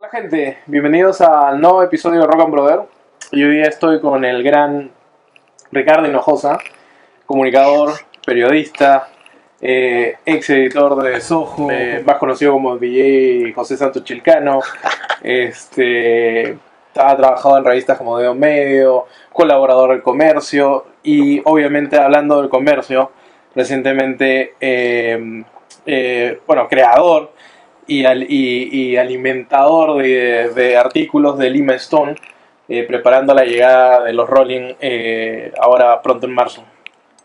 Hola gente, bienvenidos al nuevo episodio de Rock and Brother. Y hoy día estoy con el gran Ricardo Hinojosa, comunicador, periodista, ex editor de Soho, más conocido como DJ José Santos Chilcano. Ha trabajado en revistas como Dedo Medio, colaborador del comercio y obviamente hablando del comercio, recientemente creador y alimentador de artículos de Lima Stone, preparando la llegada de los Rolling ahora pronto en marzo.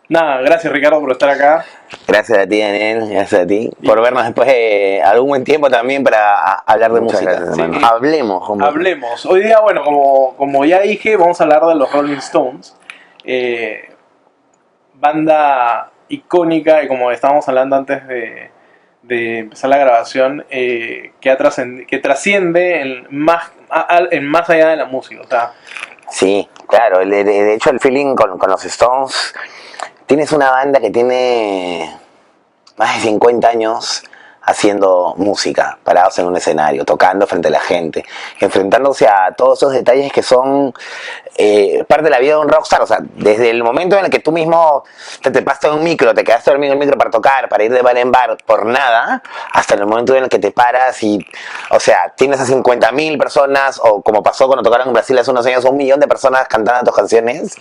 Nada, gracias Ricardo por estar acá. Gracias a ti, Daniel, gracias a ti por vernos después de algún buen tiempo también para hablar de música. Gracias, sí. Hablemos. Hombre. Hablemos. Hoy día, bueno, como ya dije, vamos a hablar de los Rolling Stones. Banda icónica, y como estábamos hablando antes de empezar la grabación, que trasciende en más allá de la música. O sea, sí, claro. De hecho, el feeling con los Stones, tienes una banda que tiene más de 50 años haciendo música, parados en un escenario, tocando frente a la gente, enfrentándose a todos esos detalles que son parte de la vida de un rockstar. O sea, desde el momento en el que tú mismo te pasaste en un micro, te quedaste dormido en el micro para tocar, para ir de bar en bar por nada, hasta el momento en el que te paras y, o sea, tienes a 50.000 personas, o como pasó cuando tocaron en Brasil hace unos años, 1 millón de personas cantando tus canciones.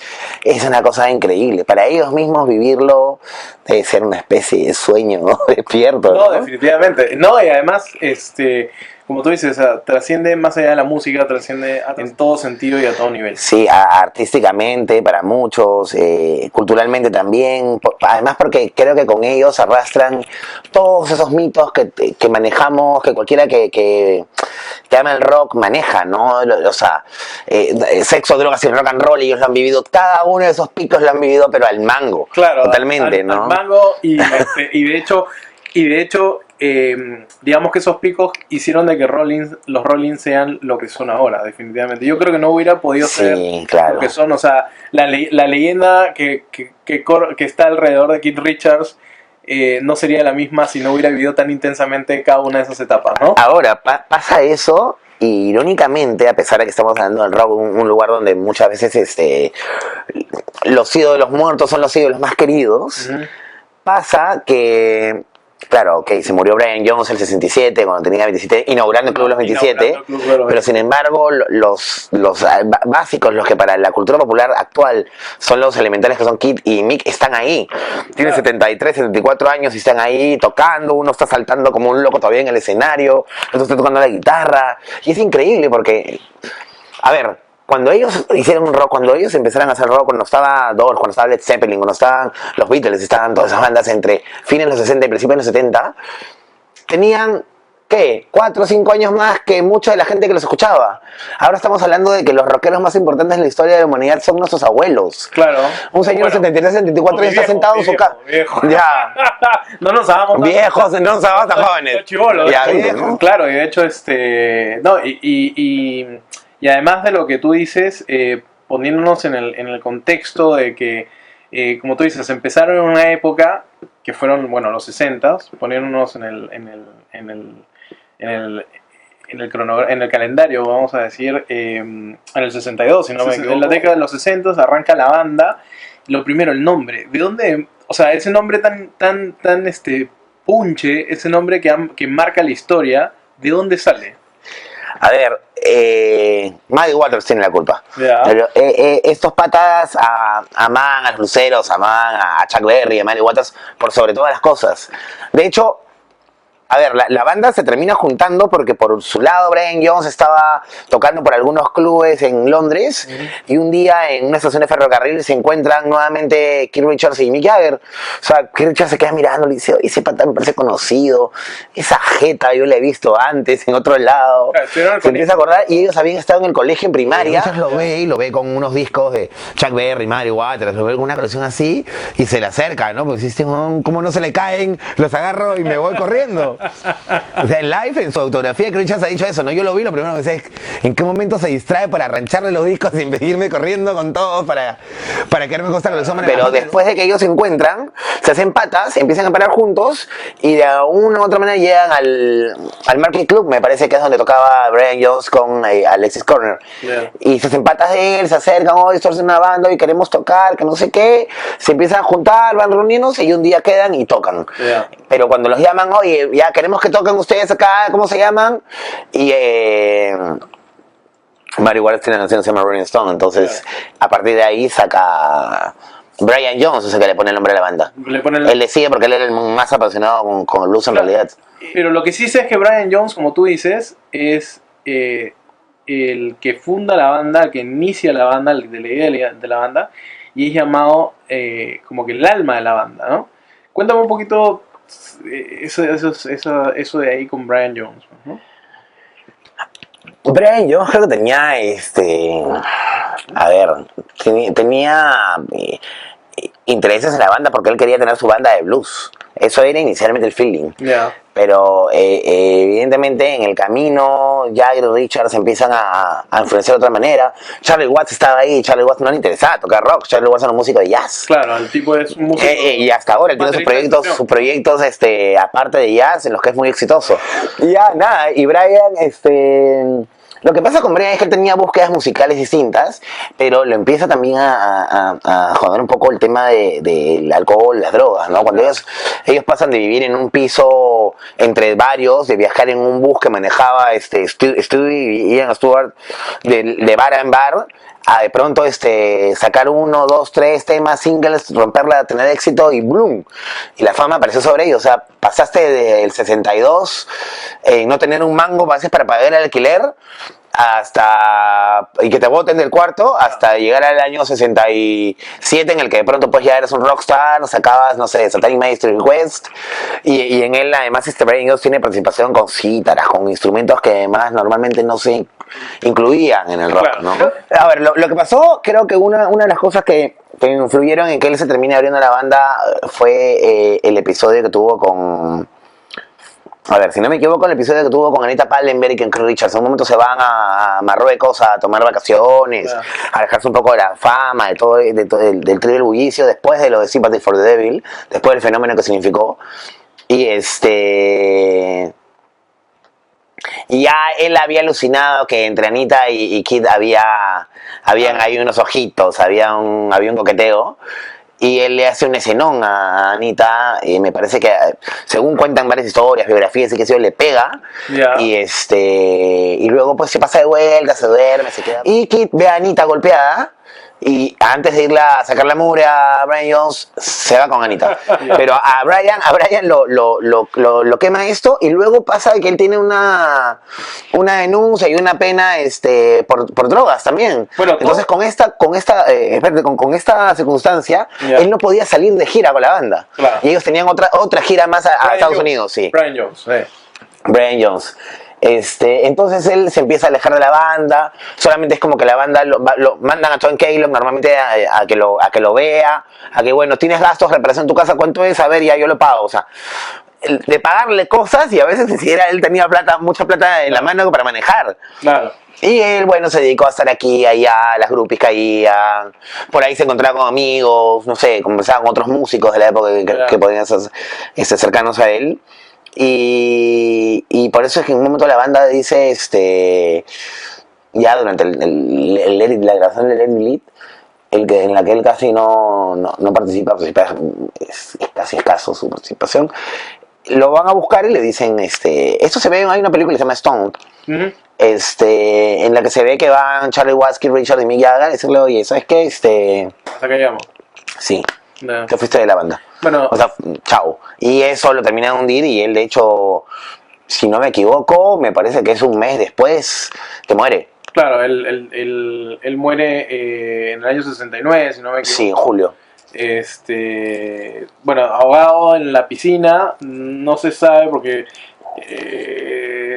Es una cosa increíble. Para ellos mismos vivirlo debe ser una especie de sueño, ¿no? Despierto, ¿no? No, definitivamente. No, y además, como tú dices, o sea, trasciende más allá de la música, trasciende en todo sentido y a todo nivel. Sí, artísticamente para muchos, culturalmente también, además porque creo que con ellos arrastran todos esos mitos que manejamos, que cualquiera que ama el rock maneja, ¿no? O sea, sexo, drogas y rock and roll, ellos lo han vivido, cada uno de esos picos lo han vivido, pero al mango. Claro, totalmente, ¿no? Al mango, y de hecho, digamos que esos picos hicieron de que los Rollins sean lo que son ahora, definitivamente. Yo creo que no hubiera podido ser claro, lo que son. O sea, la leyenda que está alrededor de Keith Richards no sería la misma si no hubiera vivido tan intensamente cada una de esas etapas, ¿no? Ahora, pasa eso, y irónicamente, a pesar de que estamos hablando del rock, un lugar donde muchas veces los ídolos muertos son los ídolos más queridos, pasa que... Claro, ok, se murió Brian Jones en el 67, cuando tenía 27, inaugurando el Club de los 27, pero sin embargo los básicos, los que para la cultura popular actual son los elementales, que son Keith y Mick, están ahí. Tienen 73, 74 años y están ahí tocando, uno está saltando como un loco todavía en el escenario, otro está tocando la guitarra, y es increíble porque, a ver... Cuando ellos hicieron rock, cuando ellos empezaron a hacer rock, cuando estaba Doors, cuando estaba Led Zeppelin, cuando estaban los Beatles, estaban todas esas bandas entre fines de los 60 y principios de los 70, tenían, ¿qué? 4 o 5 años más que mucha de la gente que los escuchaba. Ahora estamos hablando de que los rockeros más importantes en la historia de la humanidad son nuestros abuelos. Claro. Un señor de 73, 74 años está sentado en su casa. Ya. No nos hagamos viejos, no nos hagamos tan jóvenes. Chibolos. Ya, ¿no? Claro, y de hecho, y además de lo que tú dices, poniéndonos en el contexto de que, como tú dices, empezaron en una época que fueron, bueno, los 60s, poniéndonos en el calendario, vamos a decir, en el 62, si no me equivoco. En la década de los 60s arranca la banda. Lo primero, el nombre. ¿De dónde? O sea, ese nombre tan punche, ese nombre que marca la historia, ¿de dónde sale? A ver, Muddy Waters tiene la culpa. Yeah. Pero, estos patas aman a los luceros, aman a Chuck Berry, a Muddy Waters, por sobre todas las cosas. De hecho, a ver, la banda se termina juntando porque por su lado Brian Jones estaba tocando por algunos clubes en Londres, y un día en una estación de ferrocarril se encuentran nuevamente Keith Richards y Mick Jagger. O sea, Keith Richards se queda mirando y dice, oye, ese pata me parece conocido, esa jeta yo la he visto antes en otro lado. Se empieza a acordar, y ellos habían estado en el colegio en primaria. Richards lo ve con unos discos de Chuck Berry, Muddy Waters, lo ve con una colección así y se le acerca, ¿no? Porque dice, ¿cómo no se le caen? Los agarro y me voy corriendo. O sea, en live, en su autografía, Keith Richards ha dicho eso, ¿no? Yo lo vi, lo primero que sé es en qué momento se distrae para arrancharle los discos y impedirme corriendo con todos para quedarme acostado con los hombres. Pero después de que ellos se encuentran, se hacen patas, empiezan a parar juntos y de una u otra manera llegan al Market Club, me parece que es donde tocaba Brian Jones con Alexis Corner. Yeah. Y se hacen patas de él, se acercan, hoy esto es una banda y queremos tocar, que no sé qué. Se empiezan a juntar, van reuniéndose y un día quedan y tocan. Yeah. Pero cuando los llaman, oye, ya queremos que toquen ustedes acá, ¿cómo se llaman? Y Mario Waters tiene una canción que se llama Rolling Stone, entonces a partir de ahí saca Brian Jones, o sea que le pone el nombre a la banda. Él le sigue porque él era el más apasionado con el blues en realidad. Pero lo que sí sé es que Brian Jones, como tú dices, es el que funda la banda, el que inicia la banda, el de la idea de la banda, y es llamado como que el alma de la banda, ¿no? Cuéntame un poquito eso de ahí con Brian Jones, ¿no? Brian Jones creo que tenía, tenía intereses en la banda porque él quería tener su banda de blues. Eso era inicialmente el feeling. Yeah. Pero evidentemente en el camino Jagger y Richards empiezan a influenciar de otra manera. Charlie Watts estaba ahí, Charlie Watts no le interesaba tocar rock, Charlie Watts era un músico de jazz. Claro, el tipo es un músico. Y hasta ahora él tiene sus proyectos aparte de jazz en los que es muy exitoso. Y ya, nada, y Brian, lo que pasa con Brian es que él tenía búsquedas musicales distintas, pero lo empieza también a joder un poco el tema del alcohol, las drogas, ¿no? Cuando ellos pasan de vivir en un piso entre varios, de viajar en un bus que manejaba Stewie y Ian Stewart de bar en bar, a de pronto sacar 1, 2, 3 temas, singles, romperla, tener éxito y ¡bloom! Y la fama apareció sobre ellos. O sea, pasaste del 62, no tener un mango para pagar el alquiler, y que te boten del cuarto, hasta llegar al año 67 en el que de pronto pues ya eres un rockstar, sacabas, no sé, Satanic Master Request, y en él además Brian Jones tiene participación con cítaras, con instrumentos que además normalmente no se incluían en el rock, ¿no? A ver, lo que pasó, creo que una de las cosas que influyeron en que él se termine abriendo la banda fue el episodio que tuvo con... A ver, si no me equivoco, el episodio que tuvo con Anita Pallenberg y con Keith Richards. En un momento se van a Marruecos a tomar vacaciones, a alejarse un poco de la fama, del trío del bullicio, después de lo de Sympathy for the Devil, después del fenómeno que significó. Y ya él había alucinado que entre Anita y Keith habían ahí unos ojitos, había un coqueteo. Y él le hace un escenón a Anita, y me parece que, según cuentan varias historias, biografías y que le pega, y luego pues se pasa de vuelta, se duerme, se queda. Y Keith ve a Anita golpeada, y antes de irla a sacar la mugre a Brian Jones, se va con Anita. Pero a Brian lo quema esto, y luego pasa que él tiene una denuncia y una pena por drogas también. Bueno, entonces con esta circunstancia, él no podía salir de gira con la banda. Claro. Y ellos tenían otra gira más a Estados Unidos, sí. Brian Jones, Brian Jones. Entonces él se empieza a alejar de la banda, solamente es como que la banda lo mandan a Tom Keylor normalmente a que lo vea, a que bueno, tienes gastos, reparación en tu casa, ¿cuánto es? A ver, ya yo lo pago, o sea, de pagarle cosas, y a veces ni siquiera él tenía mucha plata en la mano para manejar. Claro. Y él, bueno, se dedicó a estar aquí, allá, las groupies caían, por ahí se encontraba con amigos, no sé, conversaba con otros músicos de la época que podían ser cercanos a él. Y por eso es que en un momento la banda dice, ya durante la grabación del Let It Bleed, en la que él casi no participa, es casi escaso su participación, lo van a buscar y le dicen, esto se ve, hay una película que se llama Stone, en la que se ve que van Charlie Watts, Keith Richards y Mick Jagger, y decirle, oye, ¿sabes qué? ¿Hasta que llamo? Sí, te fuiste de la banda. Bueno, o sea, chao. Y eso lo termina de hundir, y él, de hecho, si no me equivoco, me parece que es un mes después que muere. Claro, él muere en el año 69, si no me equivoco. Sí, en julio. Bueno, ahogado en la piscina, no se sabe porque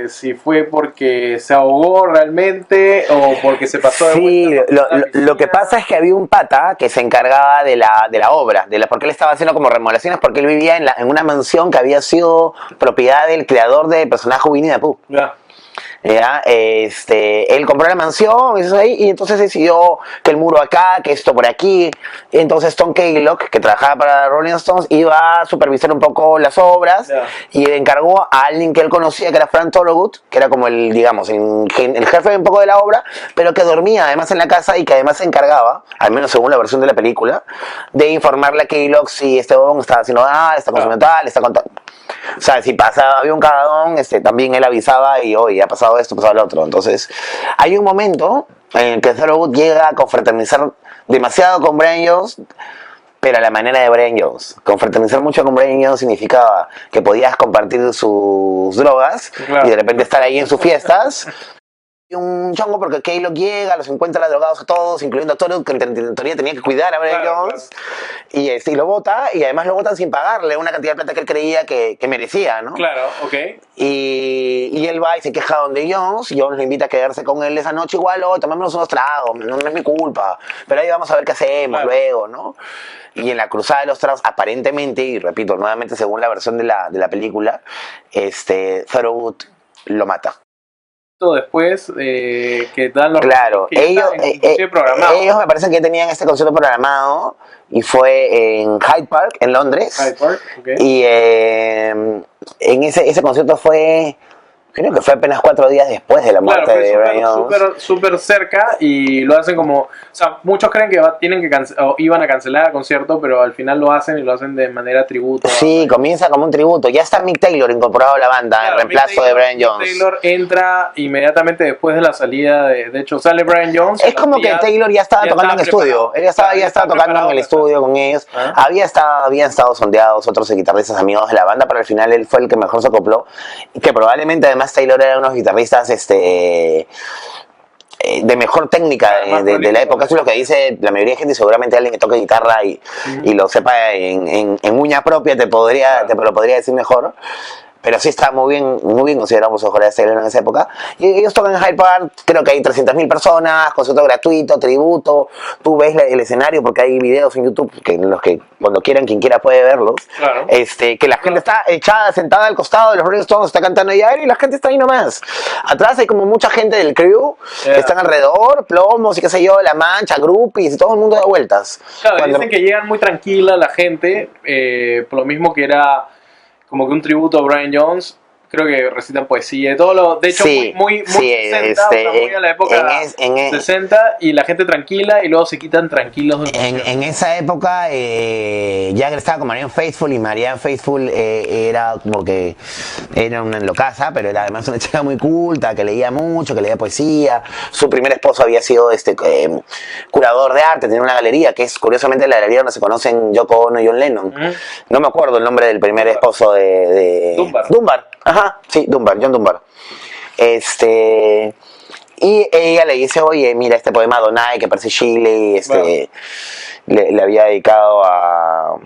si fue porque se ahogó realmente o porque se pasó de Sí, vuelta. lo que pasa es que había un pata que se encargaba de la obra, porque él estaba haciendo como remodelaciones, porque él vivía en una mansión que había sido propiedad del creador del personaje Winnie the Pooh. Ya. ¿Ya? Él compró la mansión y entonces decidió que el muro acá, que esto por aquí. Entonces Tom Keylock, que trabajaba para Rolling Stones, iba a supervisar un poco las obras y le encargó a alguien que él conocía, que era Frank Thorogood, que era como el, digamos, el jefe un poco de la obra, pero que dormía además en la casa y que además se encargaba, al menos según la versión de la película, de informarle a Keylock si este hombre estaba haciendo tal, está consumiendo tal, está con tal. O sea, si pasaba, había un cagadón, también él avisaba y oye, ha pasado esto, ha pasado lo otro. Entonces, hay un momento en el que Thorogood llega a confraternizar demasiado con Brian Jones, pero a la manera de Brian Jones. Confraternizar mucho con Brian Jones significaba que podías compartir sus drogas y de repente estar ahí en sus fiestas. Un chongo porque Keylock llega, los encuentra drogados a todos, incluyendo a Thorogood, que en teoría tenía que cuidar a Brian Jones, y lo vota, y además lo votan sin pagarle una cantidad de plata que él creía que merecía, ¿no? Claro, ok. Y él va y se queja donde Jones, y Jones lo invita a quedarse con él esa noche igual, tomémonos unos tragos, no es mi culpa, pero ahí vamos a ver qué hacemos luego, ¿no? Y en la cruzada de los tragos, aparentemente, y repito, nuevamente según la versión de la película, Thorogood lo mata. Después que dan los claro, ellos me parece que tenían este concierto programado y fue en Hyde Park, en Londres. Hyde Park, okay. Y en ese concierto fue, creo que fue apenas 4 días después de la muerte de Brian Jones. Súper cerca y lo hacen como, o sea, muchos creen que iban a cancelar el concierto, pero al final lo hacen y lo hacen de manera tributo. Sí, comienza como un tributo. Ya está Mick Taylor incorporado a la banda, en reemplazo de Brian Jones. Mick Taylor entra inmediatamente después de la salida, de hecho sale Brian Jones. Es como que Taylor ya estaba tocando en estudio. Él ya estaba tocando en el estudio con ellos. Habían estado sondeados otros guitarristas amigos de la banda, pero al final él fue el que mejor se acopló. Y que probablemente además Taylor era unos guitarristas de mejor técnica de la época. Eso es lo que dice la mayoría de gente, y seguramente alguien que toque guitarra y lo sepa en uña propia te lo podría decir mejor. Pero sí está muy bien considerado por sus jugadores de en esa época. Y ellos tocan en Hyde Park, creo que hay 300.000 personas, concierto gratuito, tributo. Tú ves el escenario porque hay videos en YouTube en los que cuando quieran, quien quiera puede verlos. Claro. Que la gente está echada, sentada al costado de los Rolling Stones, está cantando allá y la gente está ahí nomás. Atrás hay como mucha gente del crew que están alrededor, plomos y qué sé yo, La Mancha, groupies y todo el mundo da vueltas. Claro, dicen que llegan muy tranquila la gente, por lo mismo que era como que un tributo a Brian Jones. Creo que recitan poesía y todo lo... De hecho, muy 60, muy a la época 60, y la gente tranquila, y luego se quitan tranquilos. En esa época, Jagger estaba con Marianne Faithfull, y Marianne Faithfull era como que... Era una locaza, pero era además una chica muy culta, que leía mucho, que leía poesía. Su primer esposo había sido curador de arte, tenía una galería, que es curiosamente la galería donde se conocen Yoko Ono y John Lennon. No me acuerdo el nombre del primer esposo de Dunbar. Ajá, sí, John Dunbar. Y ella le dice, oye, mira este poema a Donai, que Percy Shelley le había dedicado a...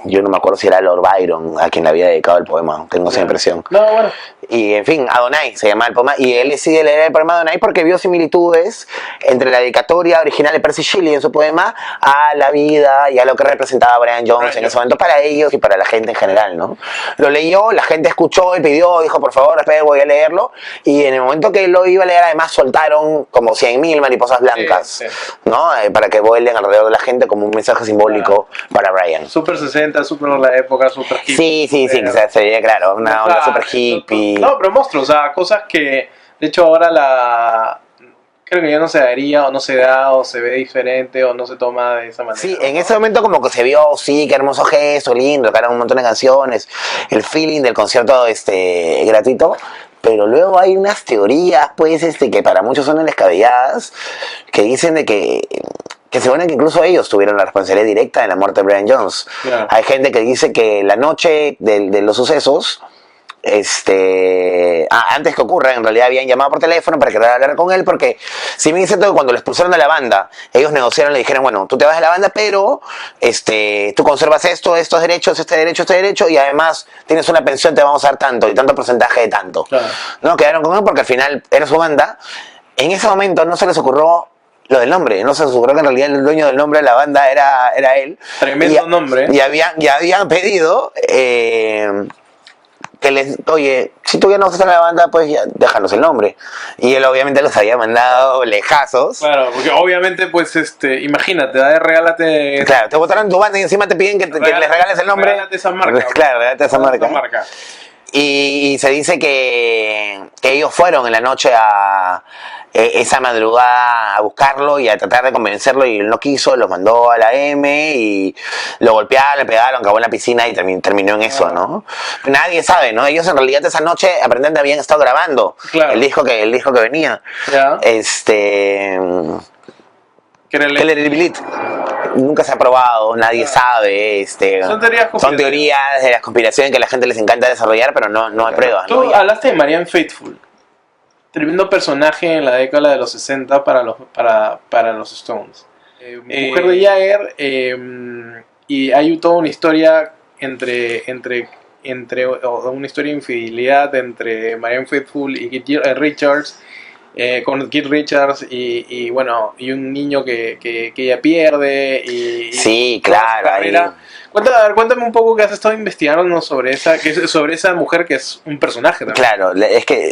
Yo no me acuerdo si era Lord Byron a quien le había dedicado el poema, tengo esa impresión. No, bueno. Y en fin, Adonai se llama el poema, y él decide leer el poema de Adonai porque vio similitudes entre la dedicatoria original de Percy Shelley en su poema a la vida y a lo que representaba Brian Jones en ese momento para ellos y para la gente en general, ¿no? Lo leyó, la gente escuchó y pidió, dijo, por favor, espera, voy a leerlo, y en el momento que lo iba a leer, además soltaron como 100.000 mariposas blancas, ¿no? Para que vuelen alrededor de la gente como un mensaje simbólico para Brian. Súper 60, súper la época, súper hippie. Sí, se veía claro, una onda súper hippie. No, pero monstruos, o sea, cosas que de hecho ahora creo que ya no se daría, o no se da, o se ve diferente, o no se toma de esa manera. Sí, en ese momento como que se vio, sí, qué hermoso gesto, lindo, que eran un montón de canciones, el feeling del concierto gratuito, pero luego hay unas teorías, pues, que para muchos son descabelladas, que dicen de que se supone que incluso ellos tuvieron la responsabilidad directa de la muerte de Brian Jones. Claro. Hay gente que dice que la noche de los sucesos, Antes que ocurra, en realidad habían llamado por teléfono para querer hablar con él, porque si bien es cierto que cuando lo expulsaron de la banda, ellos negociaron, le dijeron, bueno, tú te vas de la banda, pero tú conservas estos derechos, este derecho, y además tienes una pensión, te vamos a dar tanto, y tanto porcentaje de tanto. Claro. ¿No? Quedaron con él porque al final era su banda. En ese momento no se les ocurrió lo del nombre, no se les ocurrió que en realidad el dueño del nombre de la banda era él. Tremendo nombre. Y habían pedido oye, si tú ya no vas a estar en la banda, pues ya déjanos el nombre. Y él obviamente los había mandado lejazos. Claro, porque obviamente, pues, imagínate, regálate... Claro, te botaron tu banda y encima te piden que les regales el nombre. Regálate esa marca. Claro, regálate esa marca. Y se dice que ellos fueron en la noche esa madrugada a buscarlo y a tratar de convencerlo, y él no quiso, los mandó a la M y lo golpearon, le pegaron, acabó en la piscina y terminó en eso, ¿no? Nadie sabe, ¿no? Ellos en realidad esa noche aparentemente habían estado grabando el disco que venía. Yeah. Killer Elite. Nunca se ha probado, nadie sabe. Son teorías de las conspiraciones que a la gente les encanta desarrollar, pero no hay pruebas. Tú hablaste de Marianne Faithfull. Tremendo personaje en la década de los 60 para los Stones. Mujer de Jagger, y hay toda una historia una historia de infidelidad entre Marianne Faithfull y Keith Richards, con Keith Richards y bueno, y un niño que ella pierde sí, claro. Cuéntame un poco, que has estado investigando sobre esa mujer, que es un personaje también. Claro, es que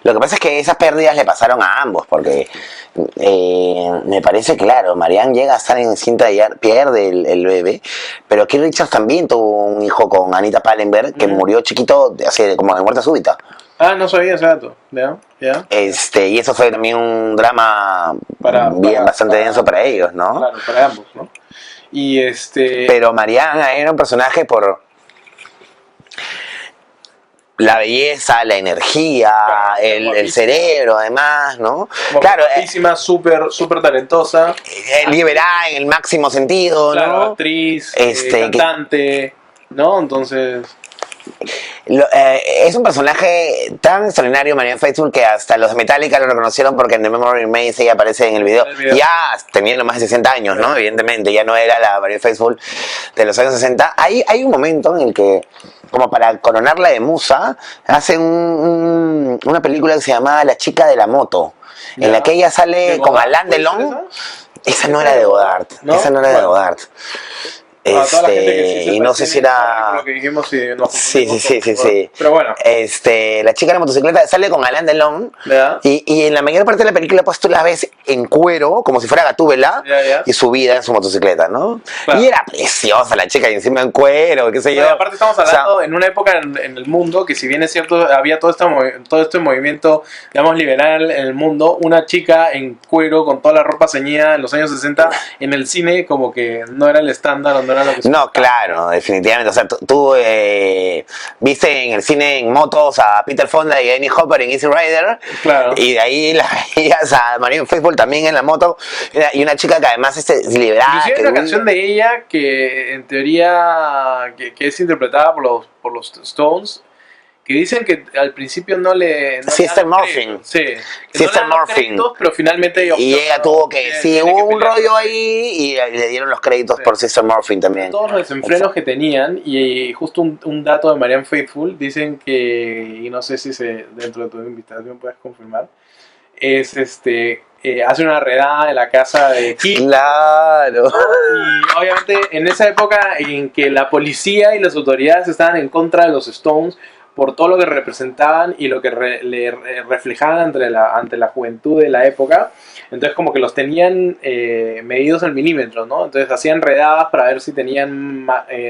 lo que pasa es que esas pérdidas le pasaron a ambos, porque me parece claro, Marianne llega a estar en cinta de pierde el bebé, pero Keith Richards también tuvo un hijo con Anita Pallenberg que murió chiquito, así como de muerte súbita. Ah, no sabía ese dato. ¿Ya? Y eso fue también un drama bastante denso para ellos, ¿no? Claro, para ambos, ¿no? Pero Marianne era un personaje por la belleza, la energía, el cerebro, además, ¿no? Claro, guapísima, súper talentosa. Liberada en el máximo sentido, claro, ¿no? Actriz, cantante, ¿no? Entonces... es un personaje tan extraordinario, Marianne Faithfull, que hasta los de Metallica lo reconocieron, porque en The Memory Remains ella aparece en el video. Ya teniendo más de 60 años, ¿no? Evidentemente, ya no era la Marianne Faithfull de los años 60. Hay un momento en el que, como para coronarla de musa, hacen una película que se llamaba La chica de la moto, en la que ella sale con Alain Delon. Esa no era de Godard. Esa no era de Godard. Toda la gente que sí y no sé si era lo que dijimos, sí. Pero bueno, la chica de la motocicleta sale con Alain Delon, y en la mayor parte de la película, pues tú la ves en cuero, como si fuera Gatúbela, y subida en su motocicleta, ¿no? Claro. Y era preciosa la chica, y encima en cuero, qué sé yo. Aparte estamos hablando en una época en el mundo que, si bien es cierto, había todo este movimiento, digamos, liberal en el mundo, una chica en cuero con toda la ropa ceñida en los años 60 en el cine como que no era el estándar, no, claro, definitivamente. O sea, tú viste en el cine en motos a Peter Fonda y a Dennis Hopper en Easy Rider, claro, y de ahí la veías a Marianne Faithfull también en la moto, y una chica que además es liberada. Inclusive hay una canción de ella que en teoría que es interpretada por los Stones, que dicen que al principio no Sister Morphine. Sí. Sister Morphine. Pero finalmente ella tuvo que... Sí, hubo un rollo ahí y le dieron los créditos por Sister Morphine también. Todos los desenfrenos que tenían, y justo un dato de Marianne Faithfull, dicen que, y no sé si dentro de tu invitación puedes confirmar, es hace una redada en la casa de Keith. Claro. Y obviamente en esa época en que la policía y las autoridades estaban en contra de los Stones por todo lo que representaban y lo que le reflejaban ante la juventud de la época, entonces como que los tenían medidos al milímetro, ¿no? Entonces hacían redadas para ver si tenían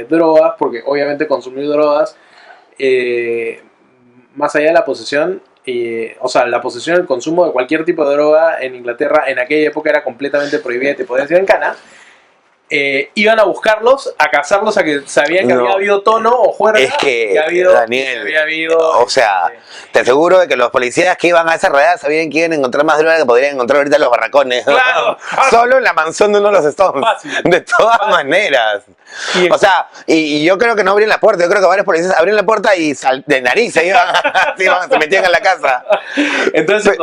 drogas, porque obviamente consumir drogas, más allá de la posesión, o sea, la posesión y el consumo de cualquier tipo de droga en Inglaterra en aquella época era completamente prohibida y te podían decir en cana. iban a buscarlos, a cazarlos, a que sabían que No. había habido tono o juerga. Es que, Daniel, había habido, o sea, te aseguro de que los policías que iban a esa redada sabían que iban a encontrar más droga que podrían encontrar ahorita en los barracones. Claro. Solo en la mansión de uno de los Stones. Fácil. De todas maneras. Y- O sea, y yo creo que no abrían la puerta. Yo creo que varios policías abrían la puerta y de nariz se iban, se metían en la casa. Entonces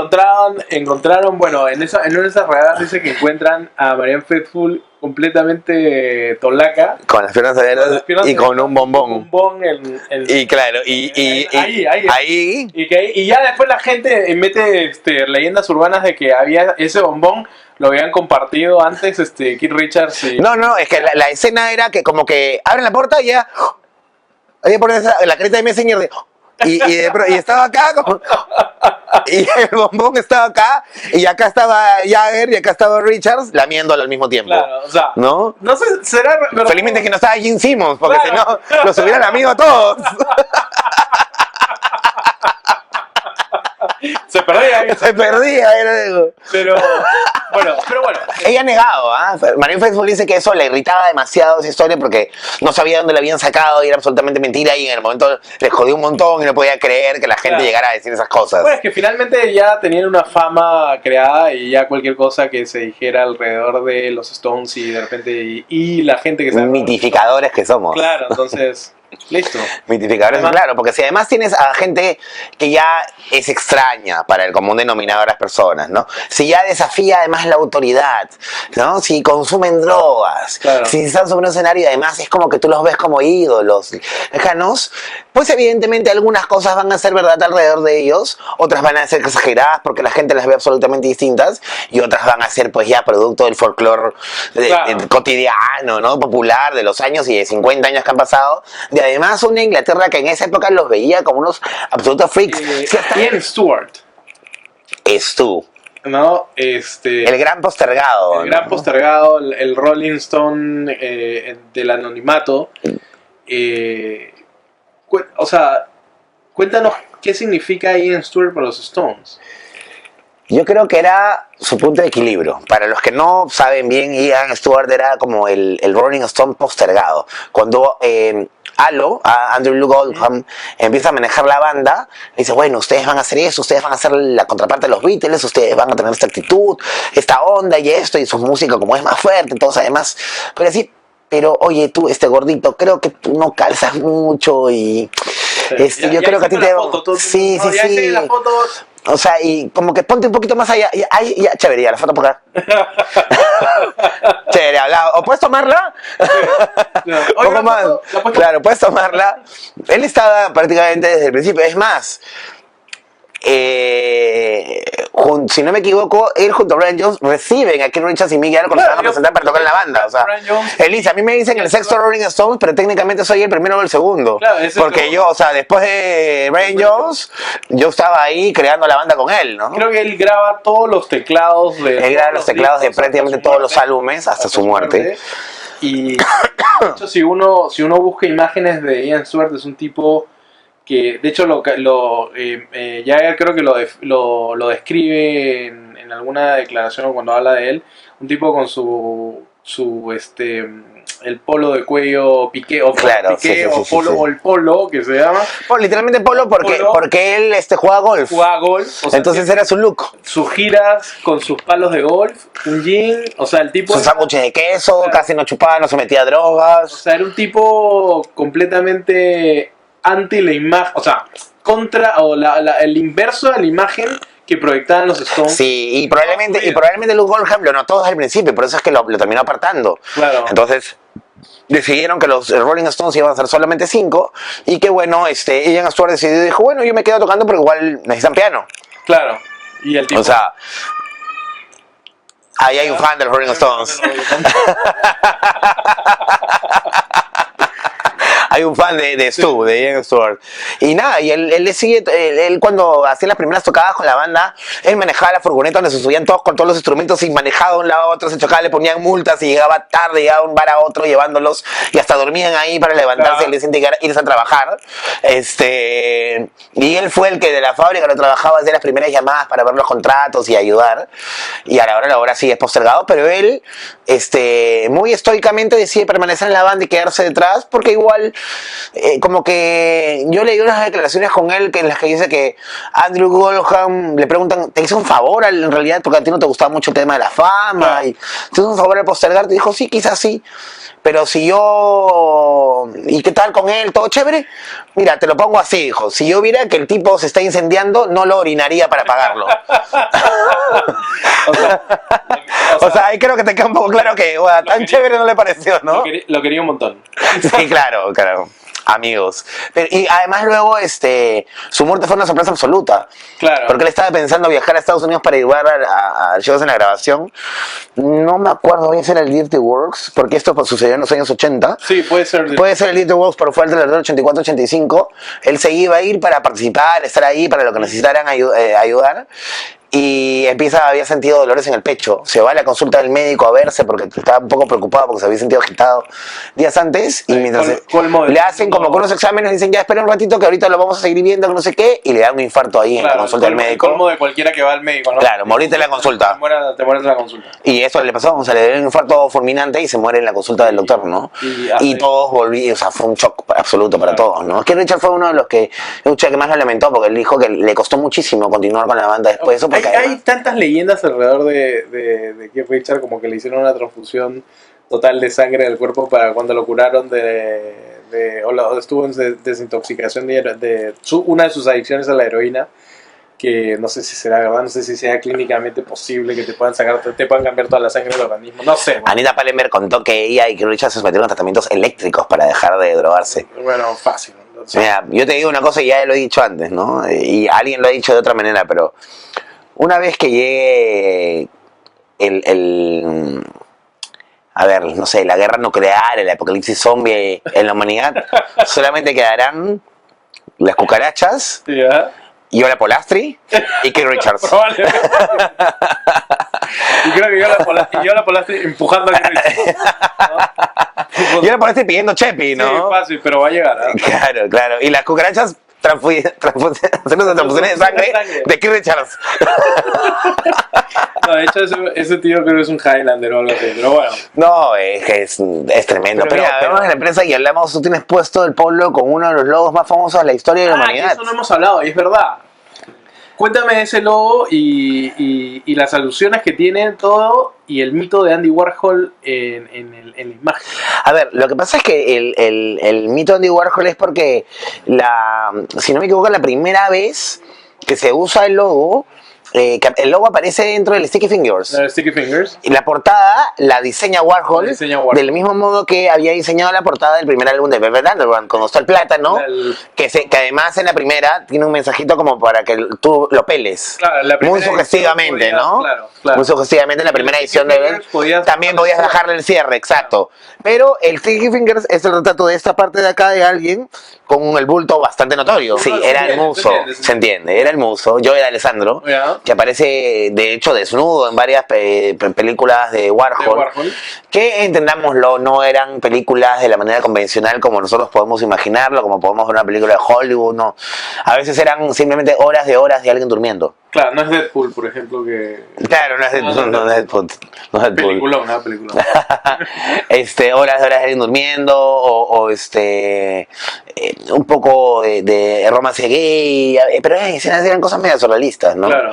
encontraron, bueno, en una de esas redadas dice que encuentran a Marianne Faithfull completamente tolaca. Con las piernas abiertas y con un bombón. Un bombón en Y claro, ahí. Y ya después la gente mete leyendas urbanas de que había ese bombón, lo habían compartido antes Keith Richards y... No, es que la escena era que como que abren la puerta y ya... Ahí ponen la carita de Messenger de... Y estaba acá como... Y el bombón estaba acá, y acá estaba Jagger y acá estaba Richards lamiéndolo al mismo tiempo. Claro, o sea, ¿no? No sé, será... pero- Felizmente que no estaba Gene Simmons, porque Claro. si no, los hubieran lamido a todos. Se perdía. Se perdía. Era... Pero bueno. Ella ha negado, ¿ah? Marianne Faithfull dice que eso le irritaba demasiado esa historia porque no sabía dónde la habían sacado y era absolutamente mentira y en el momento le jodió un montón y no podía creer que la gente Claro. llegara a decir esas cosas. Bueno, es que finalmente ya tenían una fama creada y ya cualquier cosa que se dijera alrededor de los Stones y de repente y la gente que se... Mitificadores que somos. Claro, entonces, listo. Mitificadores, Además- claro, porque si además tienes a gente que ya es extraña para el común denominador de las personas, ¿no? Si ya desafía además la autoridad, ¿no? Si consumen drogas, Claro. si están sobre un escenario y además es como que tú los ves como ídolos lejanos, pues evidentemente algunas cosas van a ser verdad alrededor de ellos, otras van a ser exageradas porque la gente las ve absolutamente distintas y otras van a ser pues ya producto del folclore Claro. cotidiano, ¿no? Popular de los años y de 50 años que han pasado. Y además una Inglaterra que en esa época los veía como unos absolutos freaks. Sí, hasta Ian Stewart, es tú, ¿no? el gran postergado. El gran ¿no? postergado, el Rolling Stone del anonimato. O sea, cuéntanos qué significa Ian Stewart para los Stones. Yo creo que era su punto de equilibrio. Para los que no saben bien, Ian Stewart era como el Rolling Stone postergado. Cuando Andrew Luke Oldham, empieza a manejar la banda, le dice, bueno, ustedes van a hacer eso, ustedes van a hacer la contraparte de los Beatles, ustedes van a tener esta actitud, esta onda y esto, y su música como es más fuerte, todos además, pero así, pero oye tú, gordito, creo que tú no calzas mucho y... yo creo que a ti te... Sí. La foto. O sea, y como que ponte un poquito más allá. Ya, chévere, ya, la foto por acá. Chévere, hablado. ¿O puedes tomarla? No. Un Oye, poco más. la foto. Claro, puedes tomarla. Él estaba prácticamente desde el principio. Es más, si no me equivoco, él junto a Brian Jones reciben a Keith Richards y Mick Jagger cuando se van a presentar para tocar en la banda. O sea, Brian Jones- él dice, a mí me dicen el sexto Rolling Stones, pero técnicamente soy el primero o el segundo. Claro, ese es porque el- yo, o sea, después de Brian Jones, yo estaba ahí creando la banda con él, ¿no? Creo que él graba todos los teclados de... Él graba los teclados de discos prácticamente hasta su todos los muerte. álbumes hasta su muerte. Y de hecho, si uno busca imágenes de Ian Stewart, es un tipo que, de hecho, Jagger creo que lo describe en alguna declaración o cuando habla de él, un tipo con el polo de cuello piqué o Claro, piqué sí, o sí, polo sí. o el polo que se llama, Literalmente Polo Polo. porque él juega golf. juega golf, o sea, Entonces era su look. sus giras con sus palos de golf, un jean, o sea, el tipo... Sus sándwiches de queso, Claro. casi no chupaba, no se metía a O drogas. sea, era un tipo completamente anti la imagen, o sea, contra o el inverso de la imagen que proyectaban los Stones. Sí, y probablemente Luke Oldham lo notó desde el principio, por eso es que lo terminó apartando. Claro. Entonces decidieron que los Rolling Stones iban a ser solamente 5 y que bueno, Ian Stewart dijo, bueno, yo me quedo tocando porque igual necesitan piano. Claro. Y el tipo... O sea, ahí hay un fan de los Rolling Stones. hay un fan de Stu, de Ian Stewart. Y nada, y él le sigue, él cuando hacía las primeras tocadas con la banda, él manejaba la furgoneta donde se subían todos con todos los instrumentos y manejaba de un lado a otro, se chocaba, le ponían multas y llegaba tarde, llegaba de un bar a otro llevándolos y hasta dormían ahí para levantarse y les irse a trabajar. Y él fue el que de la fábrica lo trabajaba desde las primeras llamadas para ver los contratos y ayudar. Y a la hora sí es postergado, pero él muy estoicamente decide permanecer en la banda y quedarse detrás, porque igual como que yo leí unas declaraciones con él en las que dice que Andrew Goldham le preguntan, ¿te hizo un favor en realidad? Porque a ti no te gustaba mucho el tema de la fama, y ¿te hizo un favor al postergarte? Dijo, sí, quizás sí, pero si yo... ¿Y qué tal con él? ¿Todo chévere? Mira, te lo pongo así, hijo. Si yo viera que el tipo se está incendiando, no lo orinaría para apagarlo. O sea, ahí creo que te queda un poco claro que tan chévere no le pareció, ¿no? Lo quería un montón. Sí, claro. Amigos. Y además luego su muerte fue una sorpresa absoluta. Claro. Porque él estaba pensando viajar a Estados Unidos para ayudar a shows en la grabación. No me acuerdo bien si era el Dirty Works, porque esto sucedió en los años 80. Sí, puede ser. Puede ser el Dirty Works, pero fue el del 84-85. Él se iba a ir para participar, estar ahí para lo que necesitaran ayudar. Y había sentido dolores en el pecho. Se va a la consulta del médico a verse porque estaba un poco preocupado porque se había sentido agitado días antes. Y mientras le hacen como con unos exámenes, dicen ya espera un ratito que ahorita lo vamos a seguir viendo, que no sé qué, y le da un infarto ahí en la consulta del médico. El colmo de cualquiera que va al médico, ¿no? Claro, moriste en la consulta. Te mueres en la consulta. Y eso le pasó, o sea, le dio un infarto fulminante y se muere en la consulta del doctor, ¿no? Y todos o sea, fue un shock absoluto para todos, ¿no? Es que Richard fue uno de los que más lo lamentó porque él dijo que le costó muchísimo continuar con la banda después de eso. Porque hay tantas leyendas alrededor de Keith Richards, como que le hicieron una transfusión total de sangre del cuerpo para cuando lo curaron o estuvo en desintoxicación una de sus adicciones a la heroína, que no sé si será verdad, no sé si sea clínicamente posible que te puedan cambiar toda la sangre del organismo, no sé. Bueno. Anita Palmer contó que ella y Keith Richards se sometieron a tratamientos eléctricos para dejar de drogarse. Bueno, fácil. Mira, yo te digo una cosa y ya lo he dicho antes, ¿no? Y alguien lo ha dicho de otra manera, pero una vez que llegue a ver, no sé, la guerra nuclear, el apocalipsis zombie en la humanidad, solamente quedarán las cucarachas, Yola Polastri y Keith Richards. Probablemente. Y creo que Yola Polastri empujando a Keith Richards, ¿no? Yola Polastri pidiendo Chepi, ¿no? Sí, fácil, pero va a llegar, ¿eh? Claro. Y las cucarachas haciendo transfusiones de sangre de Keith Richards. No, de hecho ese tío creo que es un Highlander o algo así, pero bueno. No, es tremendo. Pero mira, vemos en la prensa y hablamos, tú tienes puesto el polo con uno de los logos más famosos de la historia de la humanidad. Eso no hemos hablado, y es verdad. Cuéntame ese logo y las alusiones que tiene todo y el mito de Andy Warhol en la imagen. A ver, lo que pasa es que el mito de Andy Warhol es porque, si no me equivoco, la primera vez que se usa el logo, que el logo aparece dentro del Sticky Fingers. ¿El Sticky Fingers? Y la portada la diseña Warhol, del mismo modo que había diseñado la portada del primer álbum de Velvet Underground, cuando está el plátano, que además en la primera tiene un mensajito como para que tú lo peles. Claro, muy sugestivamente, ¿no? Claro. Muy sugestivamente en la primera edición de Velvet. También podías bajarle el cierre, exacto. Pero el Sticky Fingers es el retrato de esta parte de acá de alguien con el bulto bastante notorio. Sí, era el muso, se entiende, era el muso. Yo era Alessandro, que aparece de hecho desnudo en varias películas de Warhol, que entendámoslo, no eran películas de la manera convencional como nosotros podemos imaginarlo, como podemos ver una película de Hollywood, no. A veces eran simplemente horas de alguien durmiendo. Claro, no es Deadpool, por ejemplo, que... Claro, no es Deadpool. Película. Horas de alguien durmiendo, un poco de romance gay, pero eran cosas medio surrealistas, ¿no? Claro.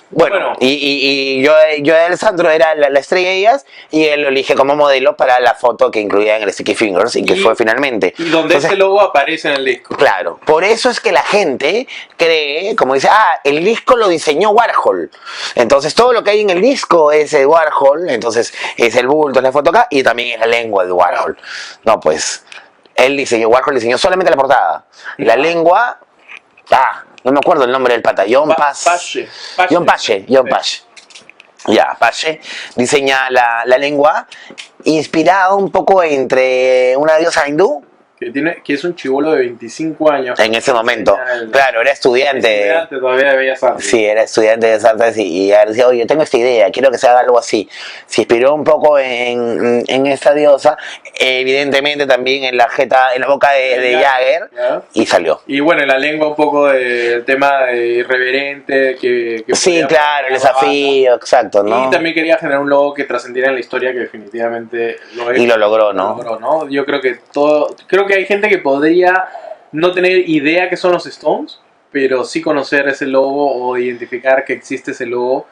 Bueno, y yo de Alessandro era la estrella de ellas, y él lo elige como modelo para la foto que incluía en el Sticky Fingers y que fue finalmente. Y donde ese logo aparece en el disco. Claro, por eso es que la gente cree, como dice, el disco lo diseñó Warhol. Entonces todo lo que hay en el disco es de Warhol, entonces es el bulto, es la foto acá, y también es la lengua de Warhol. No, pues, Warhol diseñó solamente la portada. La lengua, no me acuerdo el nombre del pata, John Pache. Ya, Pache diseña la lengua, inspirada un poco entre una diosa hindú que es un chibolo de 25 años. En ese momento, claro, era estudiante. Todavía de Bellas Artes. Sí, era estudiante de Bellas Artes y decía, oye, tengo esta idea, quiero que se haga algo así. Se inspiró un poco en esta diosa, evidentemente también en la boca de Jagger, y salió. Y bueno, en la lengua un poco del tema de irreverente que sí, claro, el desafío, exacto, ¿no? Y también quería generar un logo que trascendiera en la historia, que definitivamente lo es. Y lo logró, ¿no? Yo creo que hay gente que podría no tener idea qué son los Stones, pero sí conocer ese logo o identificar que existe ese logo.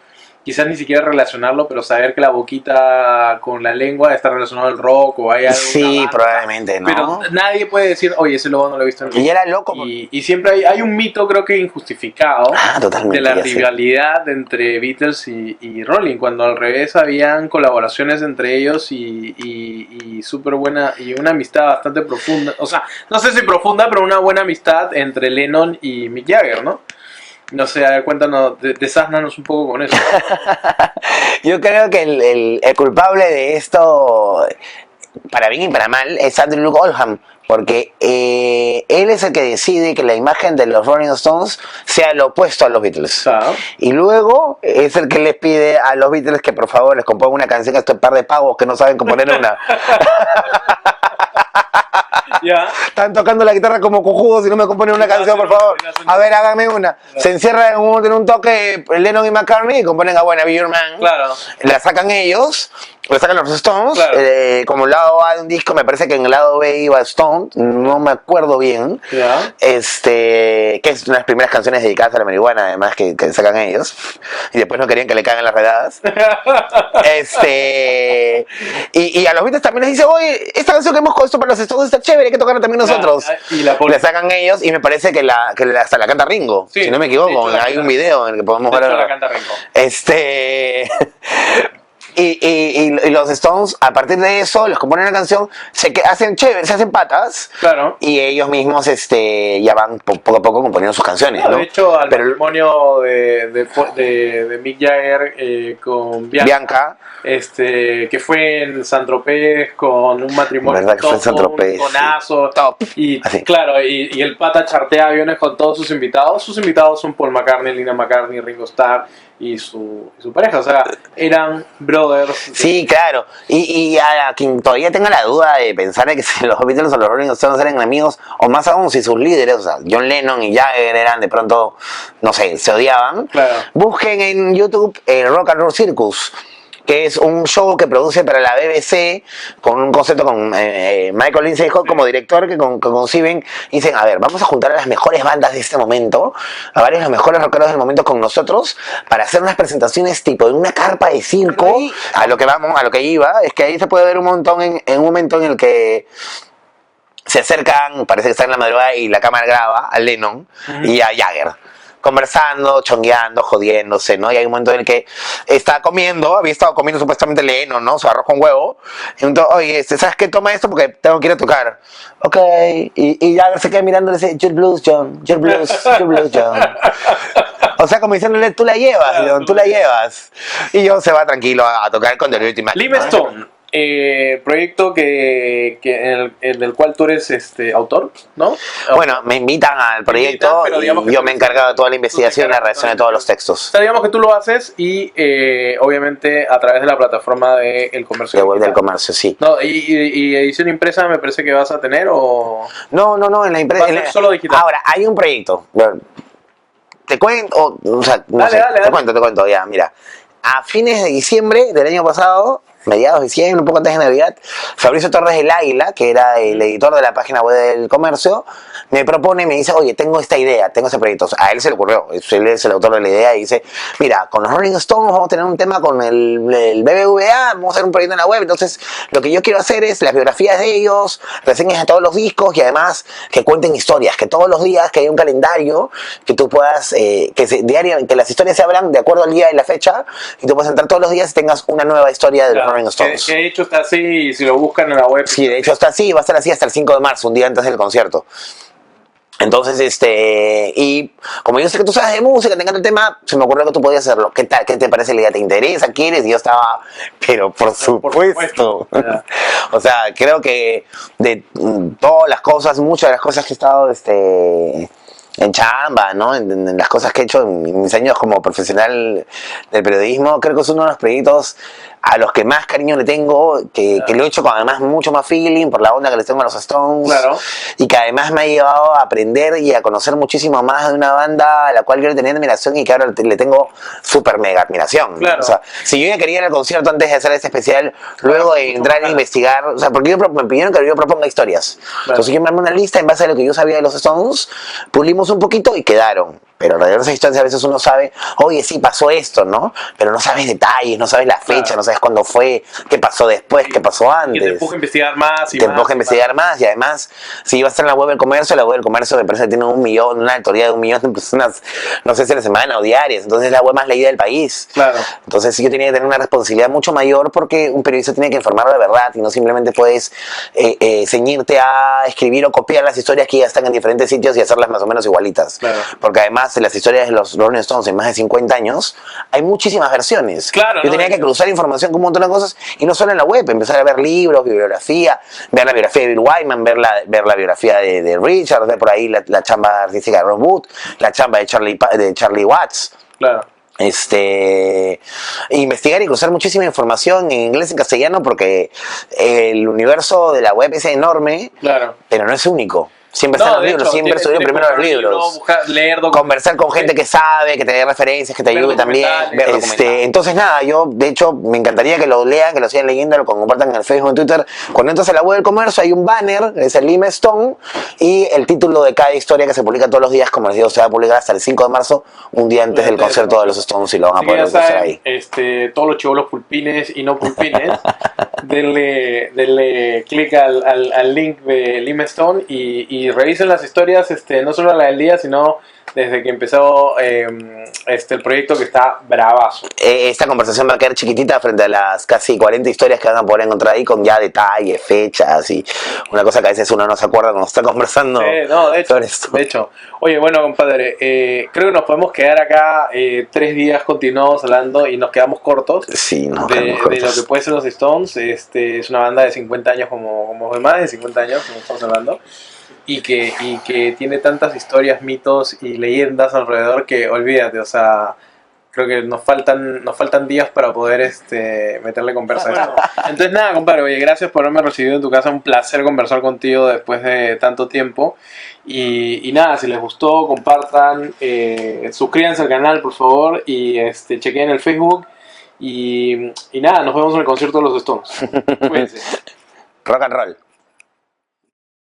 Quizás ni siquiera relacionarlo, pero saber que la boquita con la lengua está relacionado al rock o hay algo. Sí, probablemente, ¿no? Pero nadie puede decir, oye, ese logo no lo he visto en el Y era loco. Y siempre hay un mito, creo que injustificado, totalmente, de la rivalidad entre Beatles y Rolling, cuando al revés habían colaboraciones entre ellos y súper buena, y una amistad bastante profunda. O sea, no sé si profunda, pero una buena amistad entre Lennon y Mick Jagger, ¿no? No sé, a ver, cuéntanos, desásnanos un poco con eso. Yo creo que el culpable de esto, para bien y para mal, es Andrew Luke Oldham, porque él es el que decide que la imagen de los Rolling Stones sea lo opuesto a los Beatles. Claro. Y luego es el que les pide a los Beatles que por favor les compongan una canción a este par de pavos que no saben componer una. Ya. Están tocando la guitarra como cojudos y no me componen una canción, por favor. A ver, háganme una. Se encierra en un toque Lennon y McCartney y componen a buena Be Your Man. Claro. La sacan ellos, la sacan los Stones. Claro. Como lado A de un disco, me parece que en el lado B iba Stone, no me acuerdo bien. Ya. Que es una de las primeras canciones dedicadas a la marihuana, además, que sacan ellos. Y después no querían que le caigan las redadas. Y a los Beatles también les dice, oye, esta canción que hemos compuesto para los Stones está chévere, hay que tocarla también nosotros. Y la sacan ellos y me parece que hasta la canta Ringo, sí, si no me equivoco. Hay un video en el que podemos ver. La canta Ringo. Y los Stones, a partir de eso, les componen una canción, se hacen patas. Claro. Y ellos mismos ya van poco a poco componiendo sus canciones, ¿no? De hecho, al matrimonio de Mick Jagger con Bianca, que fue en Saint-Tropez, con un matrimonio ¿verdad que fue en Saint-Tropez? Un conazo. Sí. Top. Y así. claro, y el pata chartea aviones con todos sus invitados. Sus invitados son Paul McCartney, Linda McCartney, Ringo Starr y su pareja, o sea, eran brothers. Sí, claro. Y a quien todavía tenga la duda de pensar en que si los Beatles o los Rolling Stones eran enemigos, o más aún si sus líderes, o sea, John Lennon y Jagger eran de pronto, no sé, se odiaban, claro. Busquen en YouTube el Rock and Roll Circus, que es un show que produce para la BBC con un concepto con Michael Lindsay Hall como director que conciben y dicen, a ver, vamos a juntar a las mejores bandas de este momento, a varios de los mejores rockeros del momento con nosotros para hacer unas presentaciones tipo en una carpa de circo. A lo que iba, es que ahí se puede ver un montón en un momento en el que se acercan, parece que está en la madrugada y la cámara graba a Lennon y a Jagger conversando, chongueando, jodiéndose, ¿no? Y hay un momento en el que había estado comiendo supuestamente Lennon, ¿no? Su arroz con huevo. Y entonces, oye, ¿sabes qué? Toma esto porque tengo que ir a tocar. Ok. Y Jagger se queda mirando y le dice, your blues, John. Your blues, John. O sea, como diciéndole, tú la llevas, John, tú la llevas. Y John se va tranquilo a tocar con The Ultimate. Live Stone. Proyecto del cual tú eres autor, ¿no? Bueno, me invitan al proyecto y yo me he encargado de toda la investigación y la redacción de todos los textos. O sea, digamos que tú lo haces y obviamente a través de la plataforma del comercio. De web del comercio, sí. No, y edición impresa me parece que vas a tener o... No, en la impresa. ¿Va a ser solo digital? Ahora, hay un proyecto. Te cuento, Dale. Te cuento, ya, mira. A fines de diciembre del año pasado, mediados de diciembre, un poco antes de Navidad, Fabricio Torres del Águila, que era el editor de la página web del comercio, me propone, me dice, oye, tengo esta idea, tengo ese proyecto. A él se le ocurrió, él es el autor de la idea y dice, mira, con los Rolling Stones vamos a tener un tema con el BBVA, vamos a hacer un proyecto en la web, entonces lo que yo quiero hacer es las biografías de ellos, reseñas de todos los discos y además que cuenten historias, que todos los días, que haya un calendario, que tú puedas, que las historias se hablan de acuerdo al día y la fecha, y tú puedes entrar todos los días y tengas una nueva historia de los Rolling Stones. Que de hecho está así y si lo buscan en la web. Sí, de hecho está así, va a estar así hasta el 5 de marzo, un día antes del concierto. Entonces, y como yo sé que tú sabes de música, te encanta el tema, se me ocurrió que tú podías hacerlo. ¿Qué tal? ¿Qué te parece la idea? ¿Te interesa? ¿Quieres? Y yo estaba, pero por supuesto. O sea, creo que de todas las cosas, muchas de las cosas que he estado, en chamba, ¿no? En las cosas que he hecho en mis años como profesional del periodismo, creo que es uno de los proyectos a los que más cariño le tengo, que lo he hecho con además mucho más feeling por la onda que les tengo a los Stones, y que además me ha llevado a aprender y a conocer muchísimo más de una banda a la cual yo le tenía admiración y que ahora le tengo súper mega admiración. O sea, si yo ya quería ir al concierto antes de hacer este especial, luego de entrar a investigar, o sea, porque me pidieron que yo proponga historias. Entonces yo me armé una lista en base a lo que yo sabía de los Stones, pulimos un poquito y quedaron. Pero alrededor de esas historias a veces uno sabe, oye, sí pasó esto, ¿no? Pero no sabes detalles, no sabes la fecha, no sabes cuándo fue, qué pasó después, qué pasó antes. Y te empuja a investigar más y te empuja a investigar más. Y además, si vas a estar en la web del comercio, la web del comercio me parece que tiene una autoridad de 1 millón de personas, no sé si a la semana o diarias. Entonces es la web más leída del país. Claro. Entonces sí, yo tenía que tener una responsabilidad mucho mayor porque un periodista tiene que informar de verdad y no simplemente puedes ceñirte a escribir o copiar las historias que ya están en diferentes sitios y hacerlas más o menos igualitas. Claro. Porque además en las historias de los Rolling Stones en más de 50 años hay muchísimas versiones. Claro, yo tenía que cruzar información con un montón de cosas y no solo en la web, empezar a ver libros, bibliografía, ver la biografía de Bill Wyman, ver la biografía de Richard, ver por ahí la chamba artística de Rob Wood, la chamba de Charlie Watts. Claro. Investigar y cruzar muchísima información en inglés y en castellano porque el universo de la web es enorme, pero no es único. Siempre están los libros, siempre estuvieron primero los libros. Leer conversar con gente que sabe, que te dé referencias, que te ayude también. Entonces nada, yo de hecho me encantaría que lo lean, que lo sigan leyendo, lo compartan en el Facebook, en Twitter. Cuando entras a la web del comercio hay un banner, es el Lima Stone, y el título de cada historia que se publica todos los días, como les digo, se va a publicar hasta el 5 de marzo, un día antes del concierto de los Stones, y lo van a poder hacer ahí. Todos los chibolos pulpines y no pulpines, denle clic al link de Lima Stone y revisen las historias, no solo la del día, sino desde que empezó el proyecto, que está bravazo. Esta conversación va a quedar chiquitita frente a las casi 40 historias que van a poder encontrar ahí, con ya detalles, fechas y una cosa que a veces uno no se acuerda cuando está conversando sobre esto. De hecho. Oye, bueno, compadre, creo que nos podemos quedar acá 3 días continuados hablando y nos quedamos cortos. Sí, de lo que puede ser los Stones. Es una banda de 50 años, como de más de 50 años, como estamos hablando. Y que tiene tantas historias, mitos y leyendas alrededor que olvídate, o sea, creo que nos faltan días para poder meterle conversa a esto. Entonces nada, compadre, oye, gracias por haberme recibido en tu casa, un placer conversar contigo después de tanto tiempo. Y nada, si les gustó, compartan, suscríbanse al canal, por favor, y chequen el Facebook. Y nada, nos vemos en el concierto de los Stones. Cuídense. Rock and roll.